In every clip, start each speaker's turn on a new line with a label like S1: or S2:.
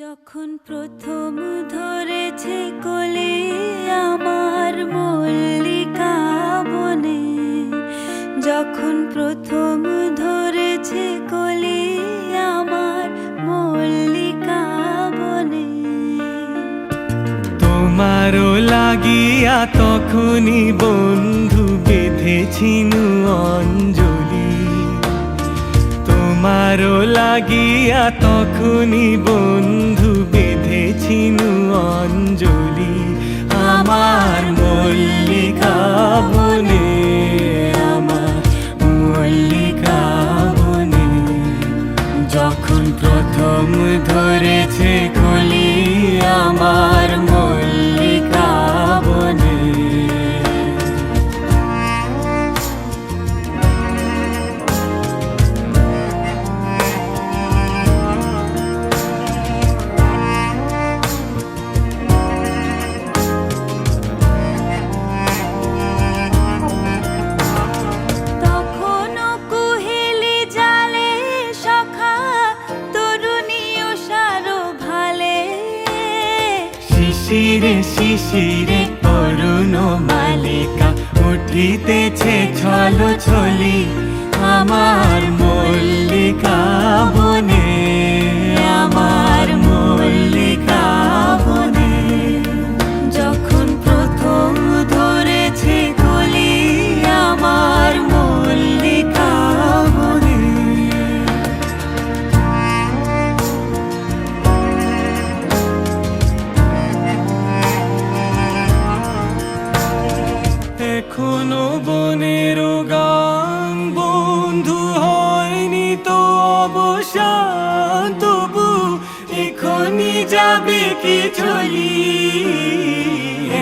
S1: যখন প্রথম ধরেছে কোলে আমার মল্লিকা বনে, যখন প্রথম ধরেছে কোলে আমার মল্লিকা বনে,
S2: তোমারও লাগিয়া তখনই বন্ধু বেঁধেছিনু অঞ্জলি, তোমারও লাগিয়া তখনই বন্ধু বেঁধেছিনু অঞ্জলি। আমার মল্লিকা বনে, আমার মল্লিকা বনে, যখন প্রথম ধরেছে কলি আমার মল্লিকা বনে। শিশিরে শিশিরে অরুণ মালিকা উঠিতেছে ছলো ছলি আমার মল্লিকা বনে, আমার মল্লিকা বনে, যখন প্রথম ধরেছে কলি আমার মল্লিকা বনে। এখনো বনের গান বন্ধু হয়নি তো অবসান, তবু এখনই যাবে কি চলি,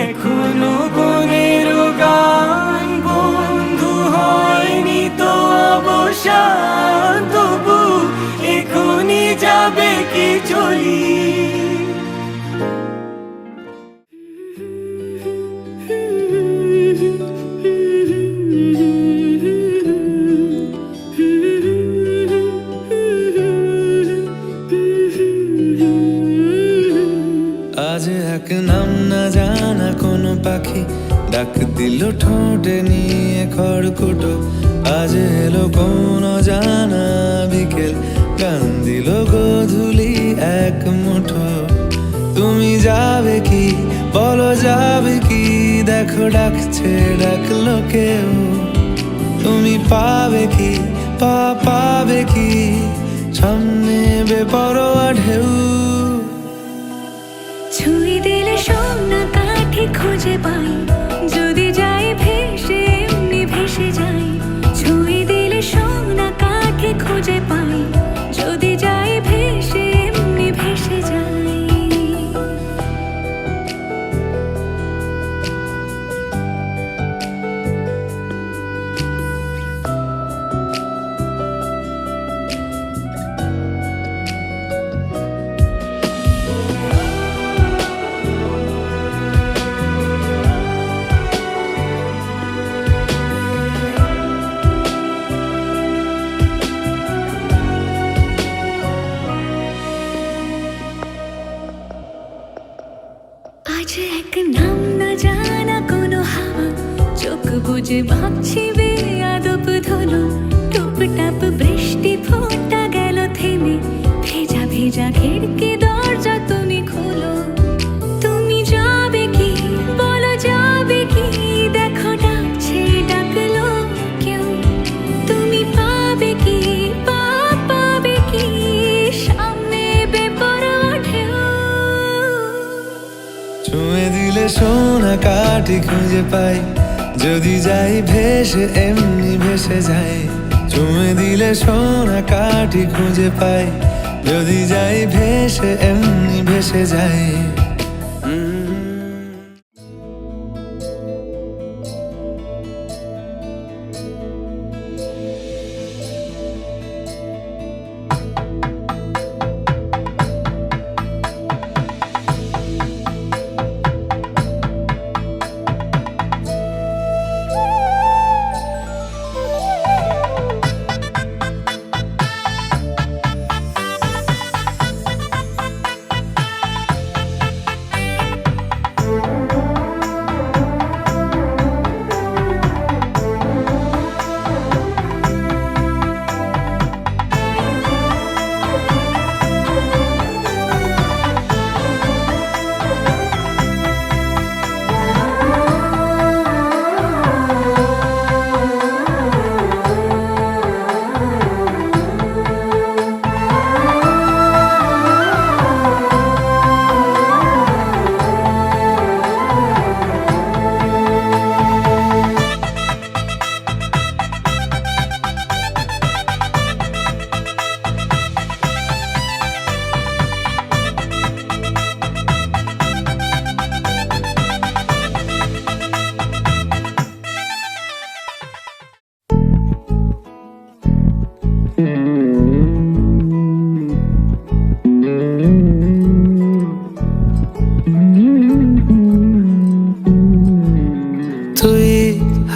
S2: এখনো বনের গান বন্ধু হয়নি তো অবসান, তবু এখনই যাবে কি চলি।
S3: আজ এক নাম না জানা কোনো পাখি ডাক দিল ঠোঁটে নিয়ে খড়কুটো, আজ এলো কোন জানা বিকেল গান দিল গোধূলি এক মুঠো। তুমি যাবে কি বলো যাবে কি, দেখো ডাকছে ডাকলো কেউ, তুমি পাবে কি পাবে কি সামনে বেপরোয়া ঢেউ।
S1: ছুঁয়ে দিলে সোনা কাঠি খুঁজে পাই, যদি যাই ভেসে এমনি ভেসে যাই, ছুঁয়ে দিলে সোনা কাঠি খুঁজে পাই, যদি যাই ভেসে এমনি ভেসে যাই। আজ এক নাম না জানা কোনো হাওয়া চোখ বুঝে ভাবছি বেয়াদব ধলো, টুপটাপ বৃষ্টি ফোঁটা গেল থেমে, ভেজা ভেজা খিড়কি দরজা তুমি খোলো, তুমি যাবে কি বলো যাবে কি, দেখো ডাকছে ডাকলো কেউ, তুমি পাবে কি পাবে কি সামনে বেপরোয়া ঢেউ।
S3: ছুঁয়ে দিলে সোনা কাঠি খুঁজে পাই, যদি যাই ভেসে এমনি ভেসে যাই, ছুঁয়ে দিলে সোনা কাঠি খুঁজে পাই, যদি যাই ভেসে এমনি ভেসে যাই।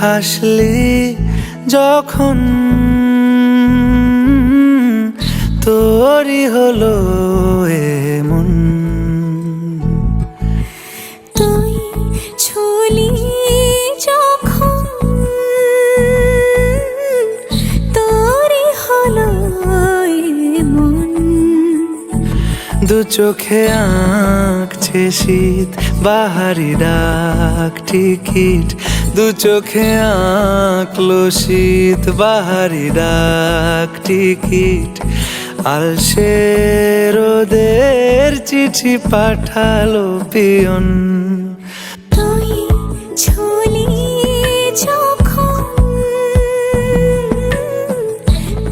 S3: হাসলি যখন তোরই হলো এমন।
S1: তুই ছুলি যখন তোরই হলো এমন।
S3: দু চোখে আঁকছে শীত বাহারি ডাক টিকিট, দু চোখে আঁকলো শীত বাহারি ডাক টিকিট। আলসে রোদের চিঠি পাঠালো পিয়ন।
S1: তুই ছুলি যখন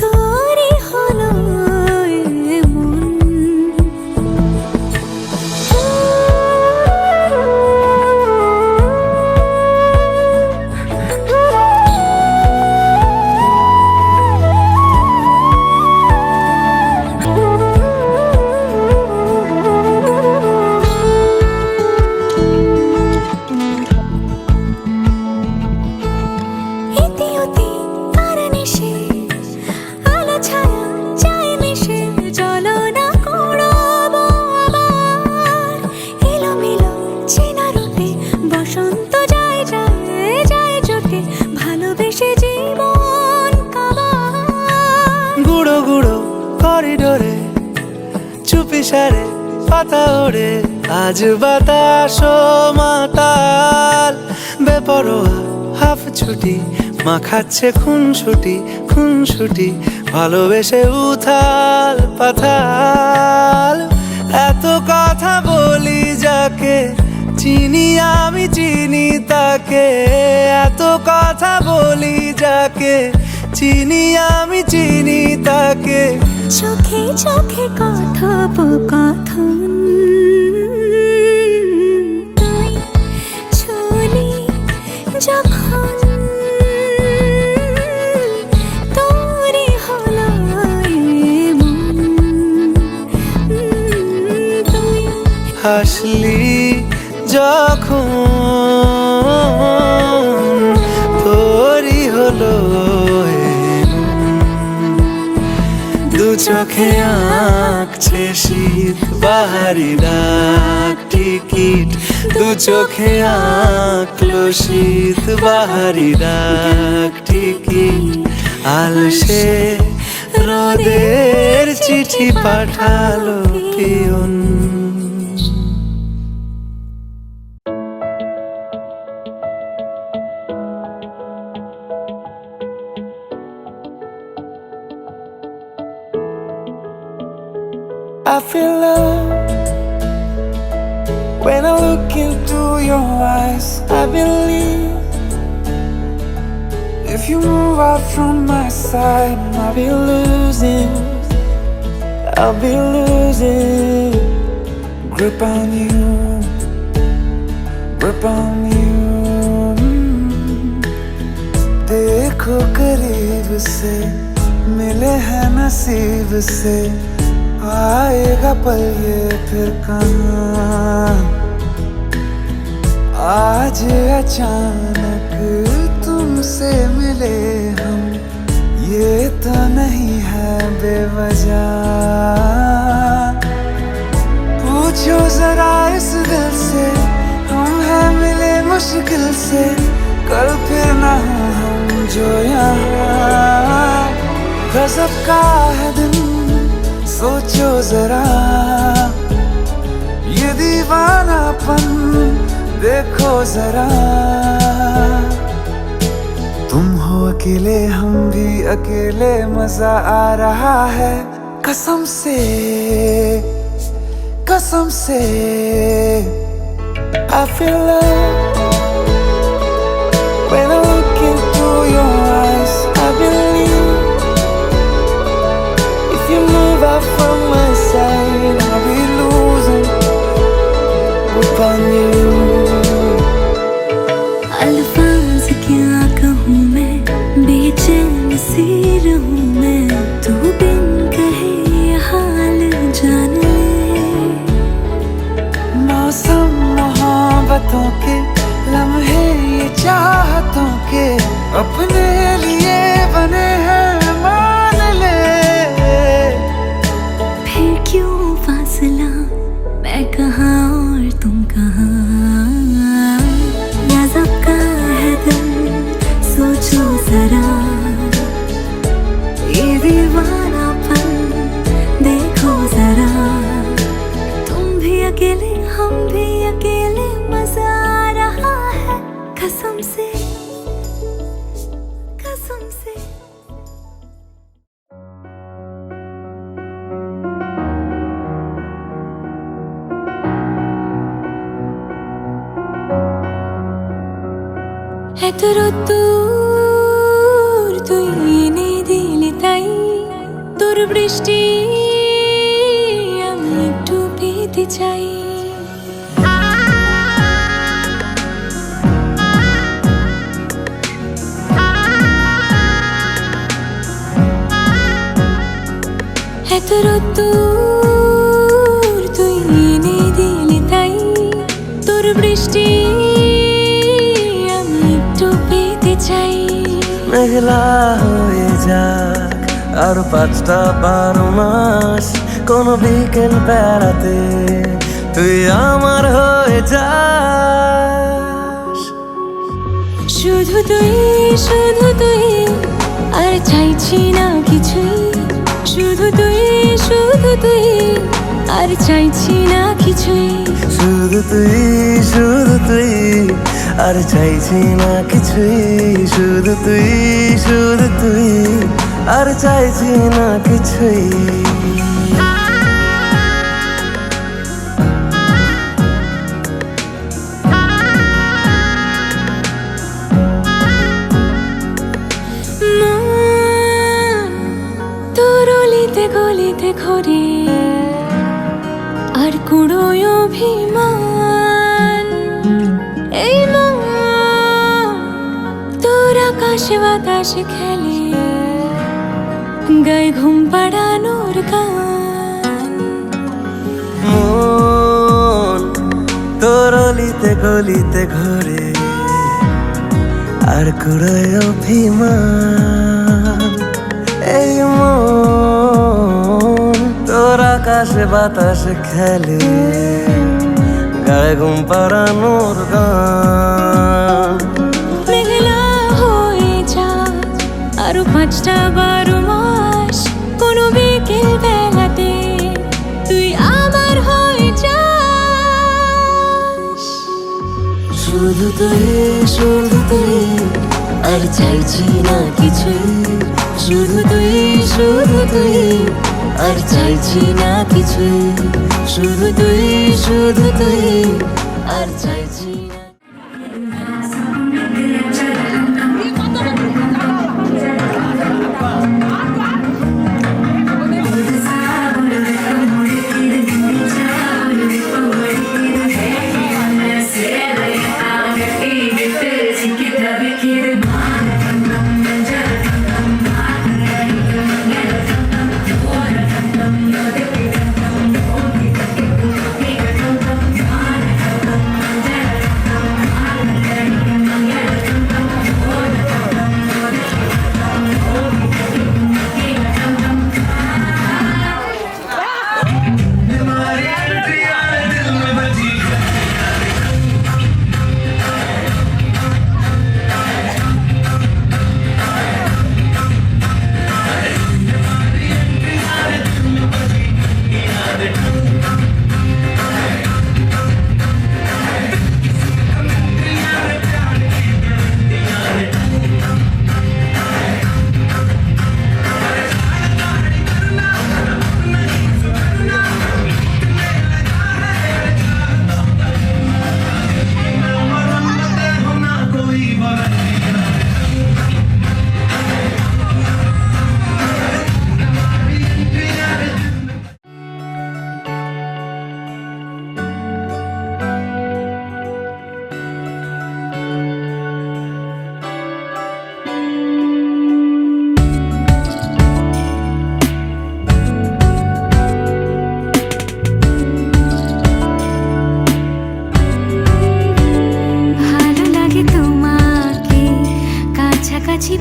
S1: তোরই হলো এমন। ইতিউতি কারণেসে আলো ছায়া যায় মিশে, চলো না কুড়াবো আবার এলোমেলো চেনা রূপে। বসন্ত যায় যায় যায় জোটে, ভালোবেসে জীবন কাবার।
S3: গুঁড়ো গুঁড়ো করিডোরে চুপি সারে পাতা ওড়ে, আজ বাতাস মাতাল বেপরোয়া হাফ ছুটি। মাখাচ্ছে খুনসুটি খুনসুটি, ভালোবেসে উথাল পাথাল। এত কথা বলি যাকে চিনি আমি চিনি তাকে, এত কথা বলি যাকে চিনি আমি চিনি তাকে।
S1: চোখে চোখে কথোপকথন, তুই ছুলি যখন তোরই হলো এমন। তুই
S3: হাসলি যখন তোরই হলো এমন। দু চোখে আঁকছে শীত বাহারি ডাক টিকিট, দু চোখে আঁকলো শীত বাহারি ডাক টিকিট। আলসে রোদের চিঠি পাঠালো peon.
S2: I feel love when I look into your eyes. I believe if you move out from my side, I'll be losing grip on you, grip on you. देखो करीब से मिले हैं नसीब से, आएगा पल ये फिर कहाँ। आज अचानक तुमसे मिले हम, ये तो नहीं है बेवजह। पूछो जरा इस दिल से, हम हैं मिले मुश्किल से, कल फिर ना हो हम जो यहाँ। गजब का है दिन सोचो जरा, ये दीवानापन देखो जरा। तुम हो अकेले हम भी अकेले, मजा आ रहा है कसम से कसम से। I feel love when I look into your eyes. I believe if you move out from my side, I'll be losing grip on you.
S1: अल्फाज क्या कहूँ मैं, बेचैन सी रहूँ मैं, तू बिन कहे ये हाल जान ले।
S2: मौसम मोहब्बतों के लम्हे ये चाहतों के अपने लिए बने हैं, मान ले।
S1: फिर क्यों फासला, मैं कहाँ और तुम कहाँ। गजब का है दिल, सोचो जरा ये दीवानापन देखो जरा। तुम भी अकेले हम भी अकेले, मजा आ रहा है कसम से कसम से। এতদূর তুই এনে দিলি তাই, তোর বৃষ্টি আমি একটু পেতে চাই। এতদূর তুই এনে দিলি তাই, তোর বৃষ্টি চাই।
S4: মেঘলা হয়ে যাক আর 5টা-12 মাস, কোন বিকেল বেড়াতে তুই আমার হয়ে যাস।
S1: শুধু তুই আর চাইছি না কিছুই। শুধু তুই আর চাইছি না কিছুই।
S4: শুধু তুই আর চাইছি না কিছুই। শুধু তুই আর চাইছি না কিছুই।
S1: তোর অলিতে গলিতে ঘরে আর কুড়োয় অভিমান। এই মন তোর আকাশে বাতাসে খেলে, গায়ে ঘুম পাড়ানোর গান।
S4: মন তোর অলিতে গলিতে ঘরে আর কুড়োয় অভিমান। এই মন তোর আকাশে বাতাসে খেলে, গায়ে ঘুম পাড়ানোর গান।
S1: মেঘলা হয়ে যা আরো 5টা-12 মাস, কোনো বিকেল বেলাতে তুই আমার হয়ে যাস।
S4: শুধু তুই আর চাইছি না কিছুই। শুধু তুই আর চাইছি না কিছুই। শুধু তুই আর চাইছি না।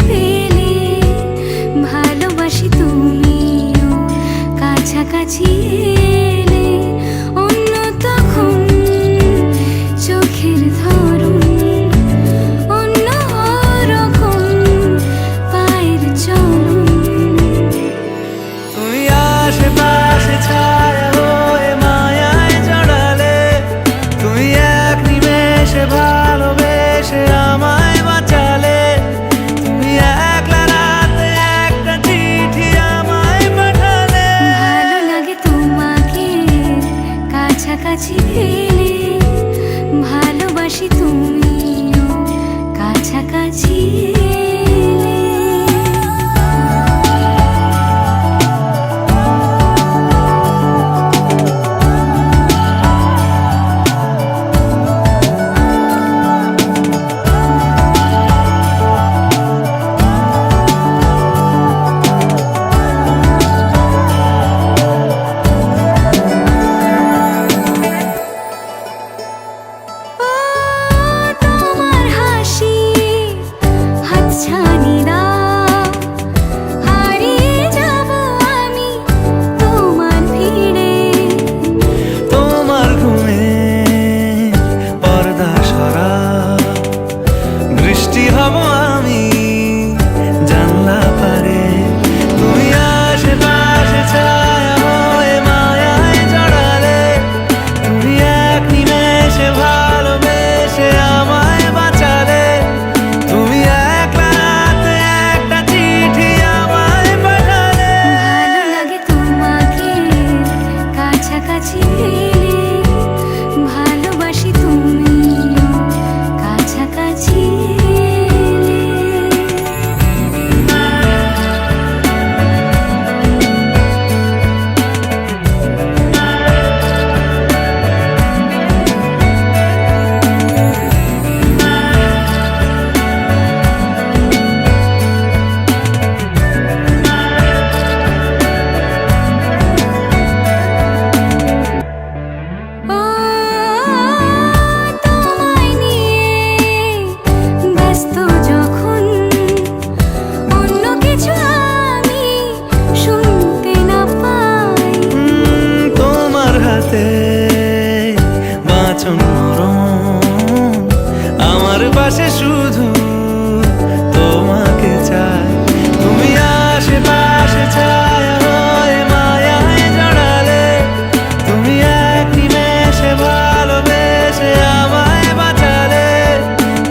S1: পেলে ভালোবাসি তুমিও কাছাকাছি এলে অন্য তখন চোখের ধরন অন্য রকম পায়ের চরণ
S3: তুমি আশেপাশে ছায়া হয়ে মায়ায় জড়ালে তুমি এক নিমেষে ভালোবেসে আমায় বাঁচালে তুমি একলা রাতে একটা চিঠি আমায় পাঠালে
S1: ভালো লাগে তোমাকে কাছাকাছি পেলে ভালোবাসি তুমিও কাছাকাছি এলে তোমার হাসি হাতছানি দাও হারিয়ে যাব আমি তোমার ভিড়ে
S3: তোমার ঘুমে পর্দা সরা বৃষ্টি হব আমি জানলা পারে তুমি আশেপাশে ছায়া হয়ে মায়ায় জড়ালে তুমি এক নিমেষে ভালোবেসে আমায় বাঁচালে তুমি একলা রাতে একটা চিঠি আমায় পাঠালে
S1: ভালো লাগে তোমাকে কাছাকাছি পেলে ভালোবাসি তুমিও কাছাকাছি এলে ও তোমায় নিয়ে ব্যস্ত যখন অন্য কিছু আমি শুনতে না পাই
S3: তোমার হাতে বাঁচন নরম আমার পাশে শুধু তোমাকে চাই তুমি আশেপাশে ছায়া হয়ে মায়ায় জড়ালে তুমি এক নিমেষে ভালোবেসে আমায় বাঁচালে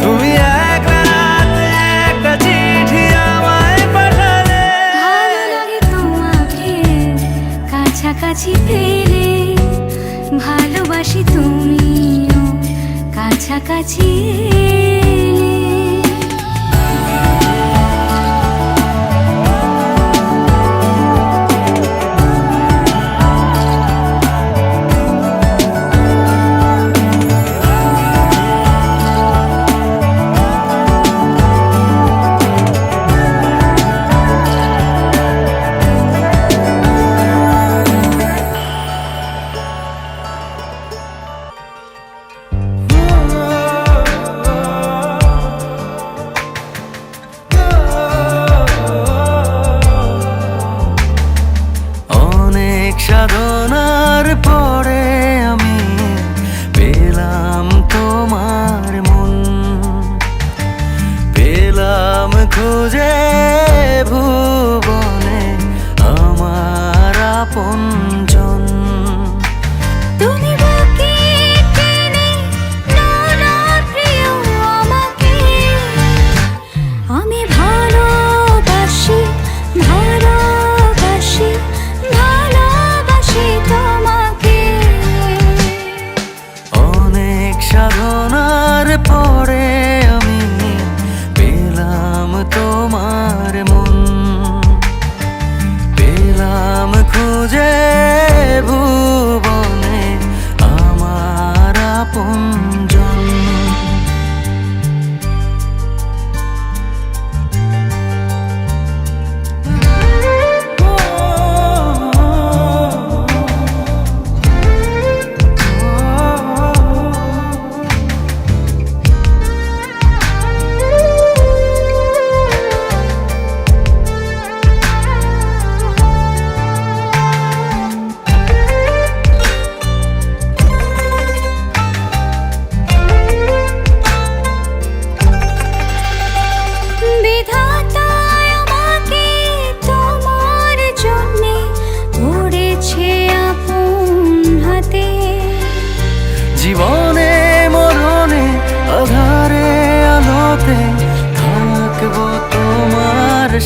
S3: তুমি একলা রাতে একটা চিঠি আমায় পাঠালে
S1: ভালো লাগে তোমাকে কাছাকাছি পেলে ভালোবাসি তুমিও কাছাকাছি এলে
S3: ও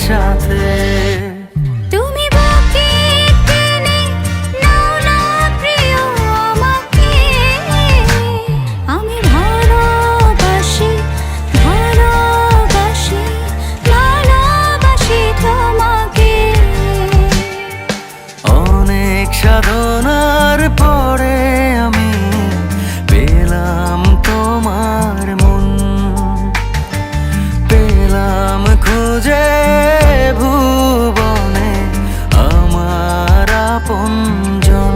S5: সাথে।
S1: তুমি বুকে টেনে নাও না প্রিয় আমাকে, আমি ভালোবাসি ভালোবাসি ভালোবাসি তোমাকে।
S5: অনেক সাধনার পরে আমি পেলাম তোমার মন, পেলাম খুঁজে ভুবনে আমার আপনজন।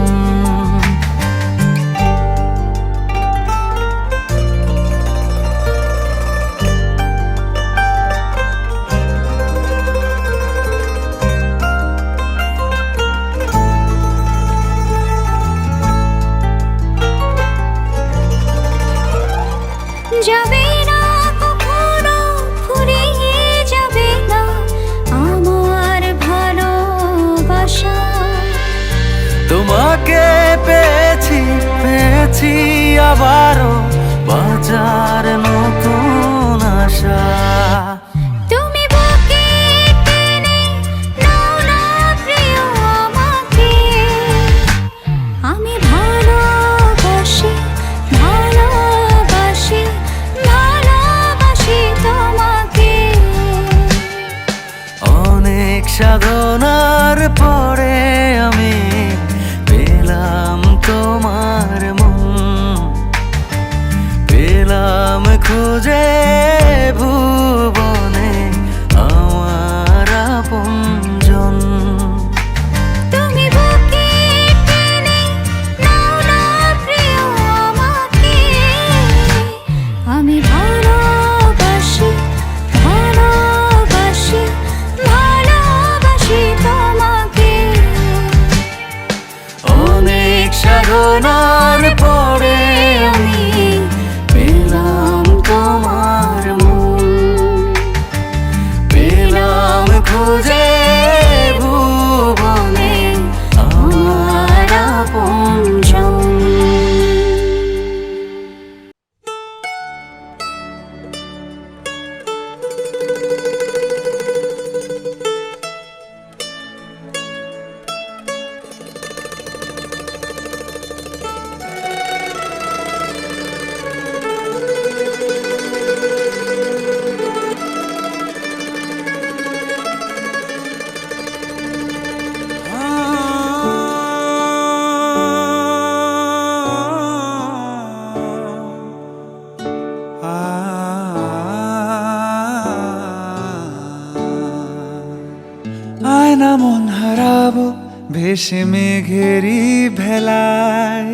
S1: যাবে না কখনো ফুরিয়ে যাবে না আমার ভালোবাসা।
S5: তোমাকে পেয়েছি পেয়েছি আবারও বাঁচার নতুন আশা।
S1: তুমি বুকে টেনে নাও না প্রিয় আমাকে, আমি ভালোবাসি ভালোবাসি ভালোবাসি তোমাকে।
S5: অনেক সাধনার পরে আমি পেলাম তোমার মন, পেলাম খুঁজে ভুবনে আমার আপনজন।
S1: তুমি বুকে টেনে নাও না প্রিয় আমাকে, আমি ভালোবাসি ভালোবাসি ভালোবাসি তোমাকে।
S5: অনেক সাধনার পরে আমি পেলাম তোমার মন, পেলাম খুঁজে ভুবনে আমার আপনজন।
S2: আয়না মন হারাবো ভেসে মেঘেরি ভেলায়,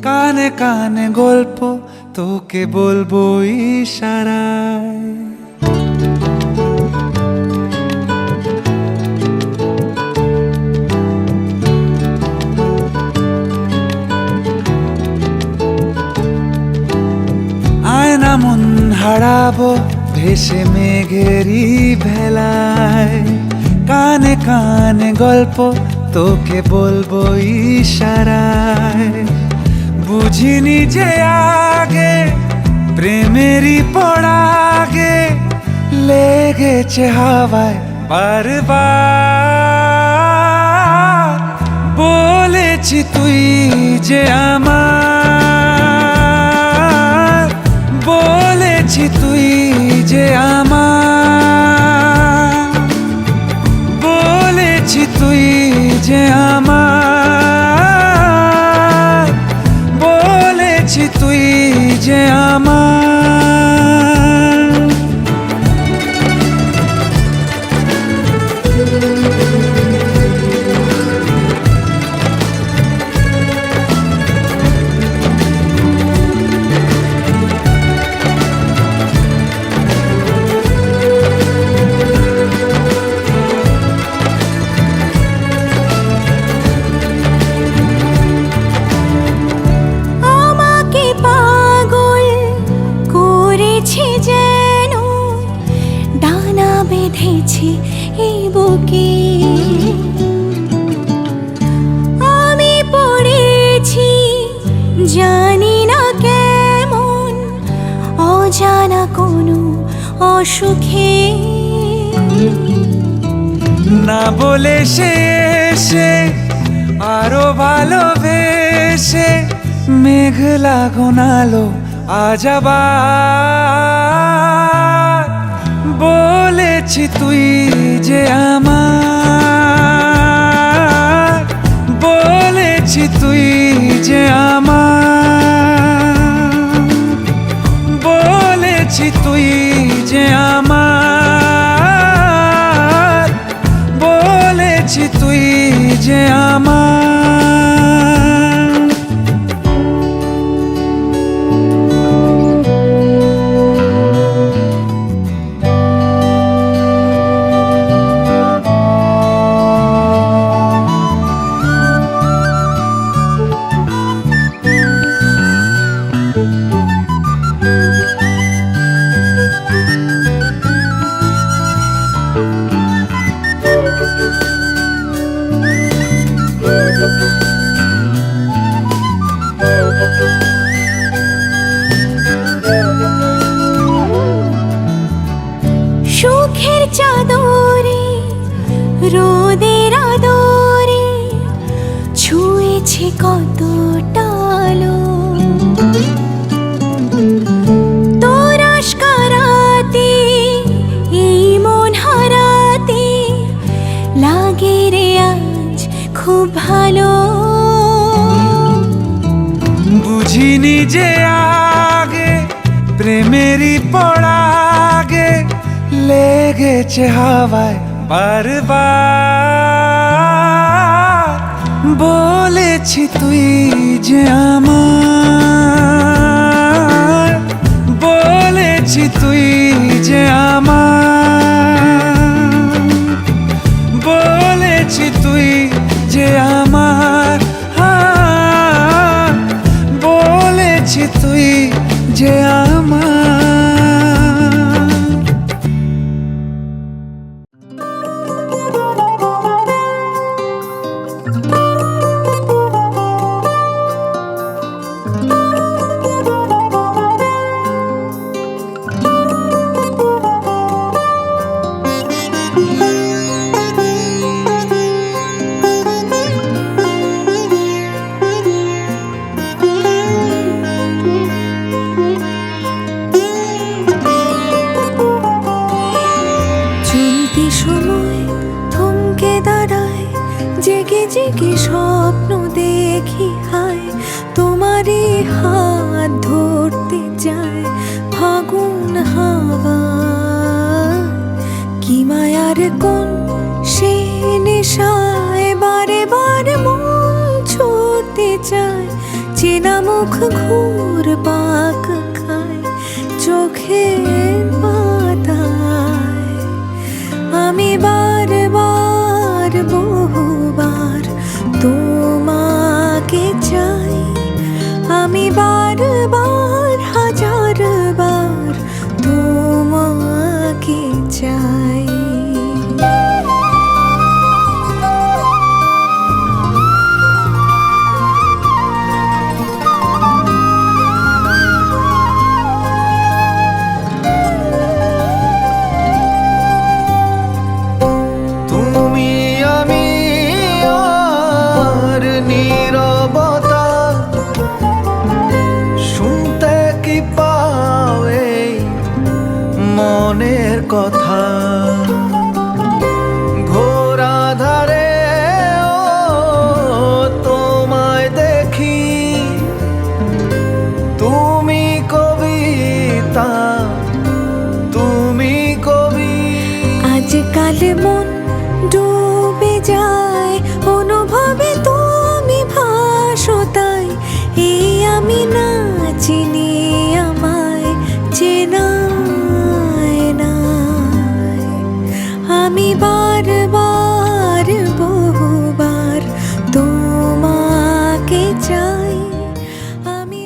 S2: কানে কানে গল্প তোকে বলবো ইশারায়। আয়না মন হারাবো ভেসে মেঘেরি ভেলায়, কানে কানে গল্প তোকে বলবো ইশারায়। বুঝিনি যে আগে প্রেমেরই পড়াগে লেগেছে হাওয়ায় বারবার। বলেছি তুই যে আমার, বলেছি তুই যে আমার, বলেছি তুই যে আমার, বলেছি তুই যে আমার।
S1: বেঁধেছি এই বুকে, আমি পড়েছি জানি না কেমন অজানা কোনো অসুখে।
S2: না বলে সে এসে আরো ভালোবেসে মেঘলা গোনালো আজ আবার বলেছি তুই যে আমার, বলেছি তুই যে আমার, বলেছি তুই যে আমার, বলেছি তুই যে আমার।
S1: সুখের চাদরে রোদের আদরে ছুঁয়েছে কত টালো, তোর আশকারাতে এই মন হারাতে লাগে রে আজ খুব ভালো।
S2: বুঝিনি যে আগে প্রেমেরই পড়াগে লেগেছে হাওয়ায় বারবার বলেছি তুই যে আমার, বলেছি তুই যে আমার, বলেছি তুই যে আমার, বলেছি তুই যে আমার।
S1: চলতি সময় থমকে দাঁড়ায়, জেগে জেগে স্বপ্ন দেখি হায়, তোমারই হাত ধরতে যায় ফাগুন হাওয়া। কি মায়ার কোন সে নেশায় বারে বারে মন ছুটতে চায়, চেনা মুখ ঘুর পাক খায় চোখের পাতায়। আমি বারবার বহুবার তোমাকে চাই, আমি বারবার হাজারবার তোমাকে চাই।
S3: কথা ঘোরা ধারে ও তোমায় দেখি, তুমি কবিতা, তুমি কবি।
S1: আজকাল মন ডুবে যায় অনুভবে, তুমি ভাসো তাই এই আমি নাচিনি আমায় চেনায় নাই। আমি বারবার বহুবার তোমাকে চাই, আমি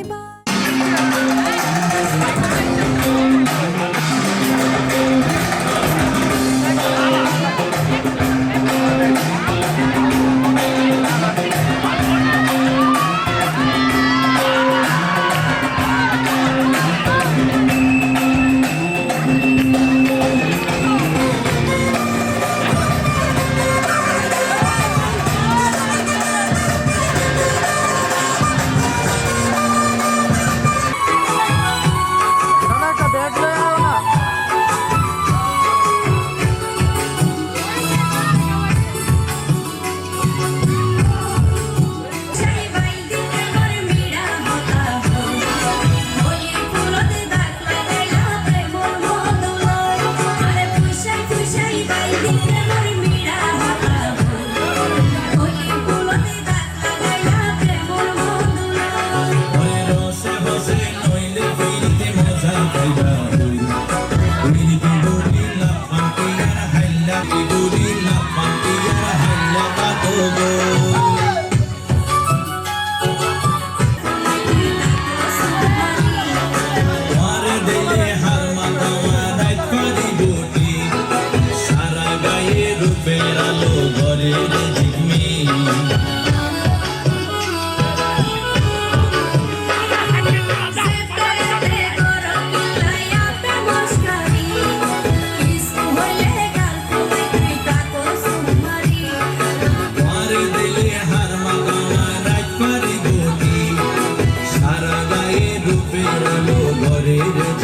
S3: নিয়ে